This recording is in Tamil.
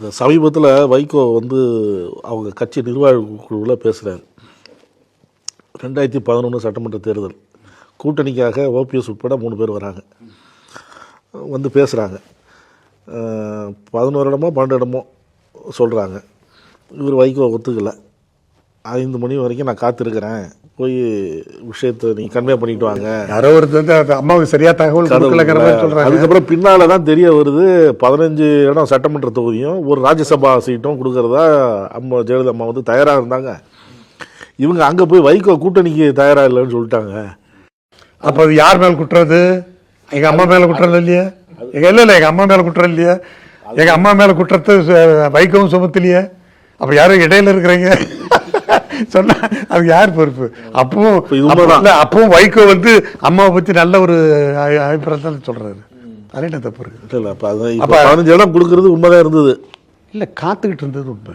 அந்த சமீபத்தில் வைகோ வந்து அவங்க கட்சி நிர்வாக குழுவில் பேசுகிறார். 2011 சட்டமன்ற தேர்தல் கூட்டணிக்காக ஓபிஎஸ் உட்பட 3 பேர் வராங்க, வந்து பேசுகிறாங்க. 11 இடமோ 12 இடமோ சொல்கிறாங்க. இவர் வைகோ ஒத்துக்கலை. 5 மணி வரைக்கும் நான் காத்திருக்கிறேன், போய் விஷயத்தை நீங்கள் கன்வே பண்ணிட்டு வாங்க. யாரோ ஒருத்தர் அம்மாவுக்கு சரியா தகவல் சொல்றாங்க. அதுக்கப்புறம் பின்னால தான் தெரிய வருது 15 இடம் சட்டமன்ற தொகுதியும் ஒரு ராஜ்யசபா சீட்டும் கொடுக்கறதா அம்மா ஜெயலலிதா அம்மா வந்து தயாராக இருந்தாங்க. இவங்க அங்கே போய் வைகோ கூட்டணிக்கு தயாராக இல்லைன்னு சொல்லிட்டாங்க. அப்போ அது யார் மேல் குற்றது? எங்க அம்மா மேல குற்றம் இல்லையா? இல்லை எங்க அம்மா மேல குற்றம் இல்லையா? எங்க அம்மா மேல குற்றத்தை வைகவும் சுமத்திலையே. அப்ப யாரும் இடையில இருக்கிறீங்க சொன்னா அது யார் பொறுப்பு? அப்பவும் வைகோ வந்து அம்மாவை பத்தி நல்ல ஒரு அபிப்பிராயம் சொல்றாரு. அது என்ன தப்பு இருக்கு? இல்லை, அப்போ 15 இடம் கொடுக்கறது உண்மைதான் இருந்தது. இல்லை, காத்துக்கிட்டு இருந்தது உண்மை.